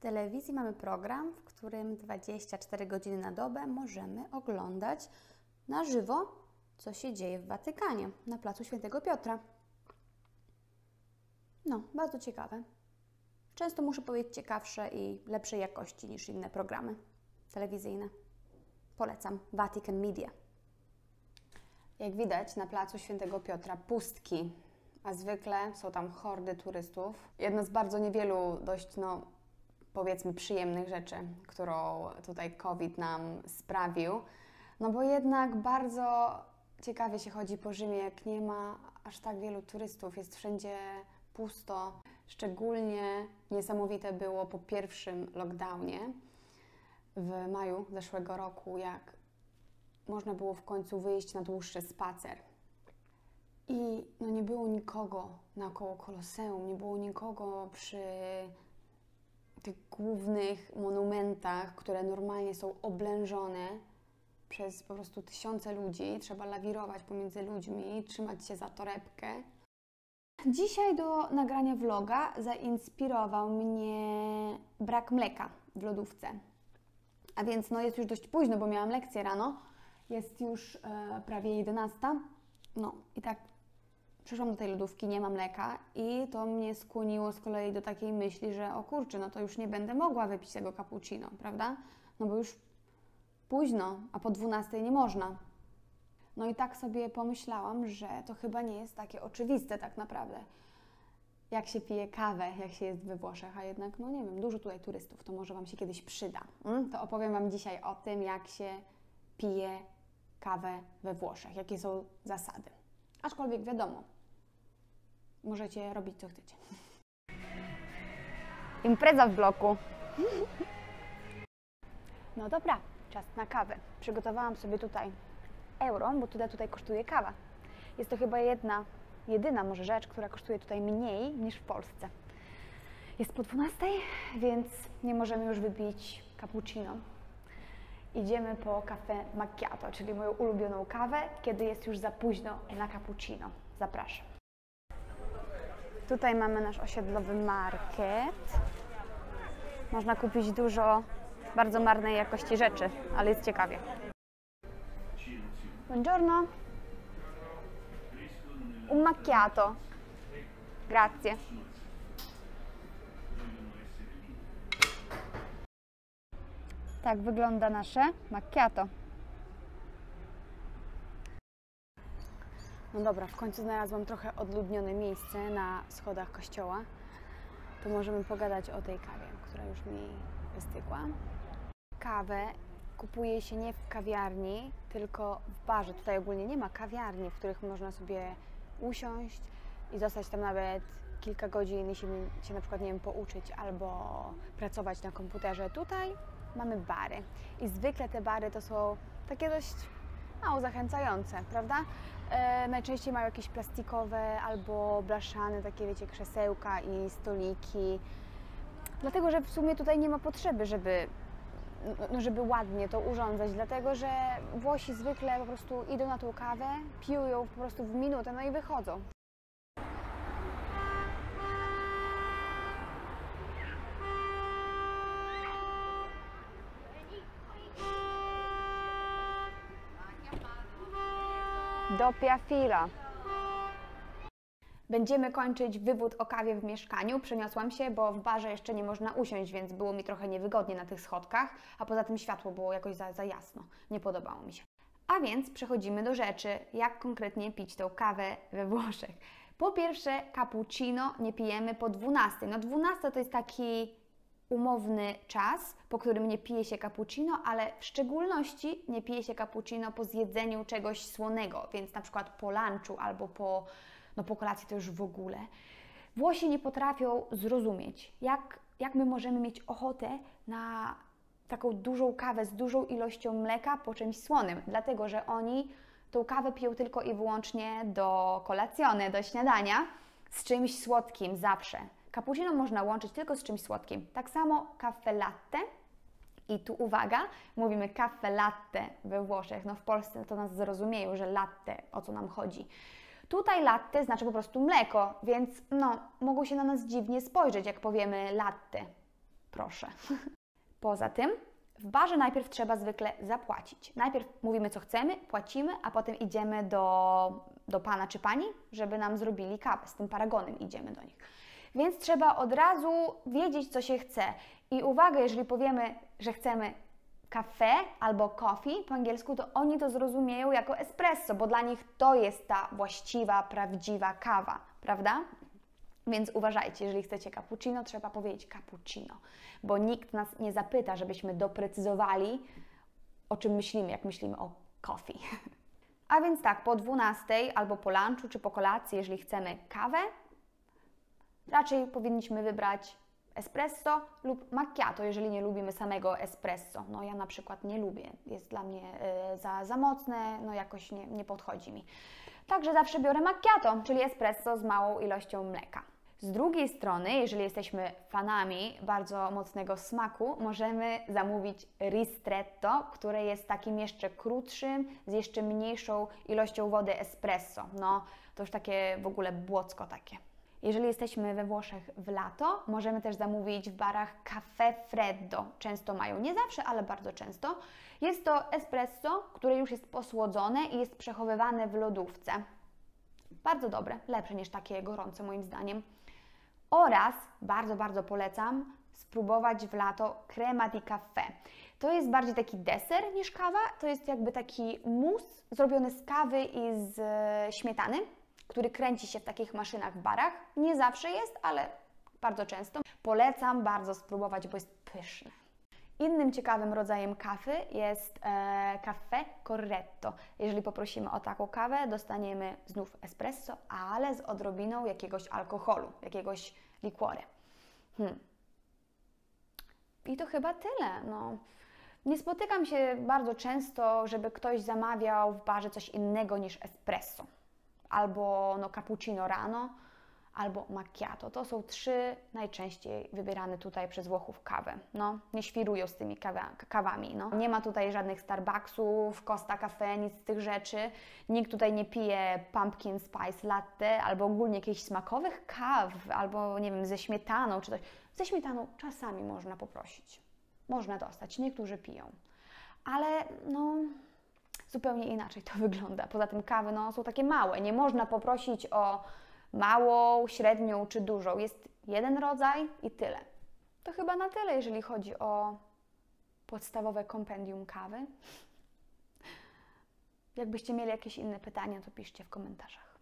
telewizji mamy program, w którym 24 godziny na dobę możemy oglądać na żywo, co się dzieje w Watykanie, na placu Świętego Piotra. No, bardzo ciekawe. Często muszę powiedzieć ciekawsze i lepszej jakości niż inne programy telewizyjne. Polecam Vatican Media. Jak widać, na placu Świętego Piotra pustki, a zwykle są tam hordy turystów. Jedna z bardzo niewielu dość, powiedzmy, przyjemnych rzeczy, którą tutaj COVID nam sprawił. No bo jednak bardzo ciekawie się chodzi po Rzymie, jak nie ma aż tak wielu turystów, jest wszędzie pusto. Szczególnie niesamowite było po pierwszym lockdownie w maju zeszłego roku, jak można było w końcu wyjść na dłuższy spacer. I nie było nikogo naokoło Koloseum, nie było nikogo przy tych głównych monumentach, które normalnie są oblężone przez po prostu tysiące ludzi. Trzeba lawirować pomiędzy ludźmi, trzymać się za torebkę. Dzisiaj do nagrania vloga zainspirował mnie brak mleka w lodówce. A więc jest już dość późno, bo miałam lekcję rano. Jest już prawie 11. I tak przyszłam do tej lodówki, nie ma mleka i to mnie skłoniło z kolei do takiej myśli, że o kurczę, to już nie będę mogła wypić tego cappuccino, prawda? Bo już późno, a po 12 nie można. I tak sobie pomyślałam, że to chyba nie jest takie oczywiste tak naprawdę, jak się pije kawę, jak się jest we Włoszech, a jednak, nie wiem, dużo tutaj turystów, to może Wam się kiedyś przyda. To opowiem Wam dzisiaj o tym, jak się pije kawę we Włoszech, jakie są zasady. Aczkolwiek wiadomo, możecie robić co chcecie. Impreza w bloku. No dobra, czas na kawę. Przygotowałam sobie tutaj euro, bo tutaj kosztuje kawa. Jest to chyba jedyna może rzecz, która kosztuje tutaj mniej niż w Polsce. Jest po 12, więc nie możemy już wypić cappuccino. Idziemy po kawę macchiato, czyli moją ulubioną kawę, kiedy jest już za późno na cappuccino. Zapraszam. Tutaj mamy nasz osiedlowy market. Można kupić dużo bardzo marnej jakości rzeczy, ale jest ciekawie. Buongiorno. Un macchiato. Grazie. Tak wygląda nasze macchiato. No dobra, w końcu znalazłam trochę odludnione miejsce na schodach kościoła. To możemy pogadać o tej kawie, która już mi wystygła. Kawę kupuje się nie w kawiarni, tylko w barze. Tutaj ogólnie nie ma kawiarni, w których można sobie usiąść i zostać tam nawet kilka godzin, jeśli się na przykład, pouczyć albo pracować na komputerze. Tutaj mamy bary i zwykle te bary to są takie dość mało zachęcające, prawda? Najczęściej mają jakieś plastikowe albo blaszane, takie wiecie, krzesełka i stoliki. Dlatego, że w sumie tutaj nie ma potrzeby, żeby ładnie to urządzać, dlatego, że Włosi zwykle po prostu idą na tą kawę, piją ją po prostu w minutę, i wychodzą. Doppia fila. Będziemy kończyć wywód o kawie w mieszkaniu. Przeniosłam się, bo w barze jeszcze nie można usiąść, więc było mi trochę niewygodnie na tych schodkach, a poza tym światło było jakoś za jasno. Nie podobało mi się. A więc przechodzimy do rzeczy, jak konkretnie pić tą kawę we Włoszech. Po pierwsze, cappuccino nie pijemy po 12. 12 to jest taki umowny czas, po którym nie pije się cappuccino, ale w szczególności nie pije się cappuccino po zjedzeniu czegoś słonego, więc na przykład po lunchu albo po kolacji to już w ogóle. Włosi nie potrafią zrozumieć, jak my możemy mieć ochotę na taką dużą kawę z dużą ilością mleka po czymś słonym, dlatego że oni tą kawę piją tylko i wyłącznie do kolacjone, do śniadania, z czymś słodkim zawsze. Cappuccino można łączyć tylko z czymś słodkim. Tak samo caffè latte. I tu uwaga, mówimy caffè latte we Włoszech. W Polsce to nas zrozumieją, że latte, o co nam chodzi. Tutaj latte znaczy po prostu mleko, więc mogą się na nas dziwnie spojrzeć, jak powiemy latte. proszę. Poza tym w barze najpierw trzeba zwykle zapłacić. Najpierw mówimy, co chcemy, płacimy, a potem idziemy do pana czy pani, żeby nam zrobili kawę. Z tym paragonem idziemy do nich. Więc trzeba od razu wiedzieć, co się chce. I uwaga, jeżeli powiemy, że chcemy kafe albo coffee po angielsku, to oni to zrozumieją jako espresso, bo dla nich to jest ta właściwa, prawdziwa kawa, prawda? Więc uważajcie, jeżeli chcecie cappuccino, trzeba powiedzieć cappuccino, bo nikt nas nie zapyta, żebyśmy doprecyzowali, o czym myślimy, jak myślimy o coffee. A więc tak, po 12 albo po lunchu czy po kolacji, jeżeli chcemy kawę, raczej powinniśmy wybrać espresso lub macchiato, jeżeli nie lubimy samego espresso. No ja na przykład nie lubię, jest dla mnie za mocne, no jakoś nie podchodzi mi. Także zawsze biorę macchiato, czyli espresso z małą ilością mleka. Z drugiej strony, jeżeli jesteśmy fanami bardzo mocnego smaku, możemy zamówić ristretto, które jest takim jeszcze krótszym, z jeszcze mniejszą ilością wody espresso. No, to już takie w ogóle błocko takie. Jeżeli jesteśmy we Włoszech w lato, możemy też zamówić w barach caffè freddo. Często mają, nie zawsze, ale bardzo często. Jest to espresso, które już jest posłodzone i jest przechowywane w lodówce. Bardzo dobre, lepsze niż takie gorące moim zdaniem. Oraz bardzo, bardzo polecam spróbować w lato crema di caffè. To jest bardziej taki deser niż kawa, to jest jakby taki mus zrobiony z kawy i z śmietany, który kręci się w takich maszynach w barach. Nie zawsze jest, ale bardzo często. Polecam bardzo spróbować, bo jest pyszne. Innym ciekawym rodzajem kawy jest caffè corretto. Jeżeli poprosimy o taką kawę, dostaniemy znów espresso, ale z odrobiną jakiegoś alkoholu, jakiegoś liquore. I to chyba tyle. No. Nie spotykam się bardzo często, żeby ktoś zamawiał w barze coś innego niż espresso. Albo cappuccino rano, albo macchiato. To są 3 najczęściej wybierane tutaj przez Włochów kawy. No, nie świrują z tymi kawami. No. Nie ma tutaj żadnych Starbucksów, Costa Cafe, nic z tych rzeczy. Nikt tutaj nie pije pumpkin spice latte, albo ogólnie jakichś smakowych kaw, albo nie wiem, ze śmietaną czy coś. Ze śmietaną czasami można poprosić. Można dostać, niektórzy piją. Ale no, zupełnie inaczej to wygląda. Poza tym kawy są takie małe. Nie można poprosić o małą, średnią czy dużą. Jest jeden rodzaj i tyle. To chyba na tyle, jeżeli chodzi o podstawowe kompendium kawy. Jakbyście mieli jakieś inne pytania, to piszcie w komentarzach.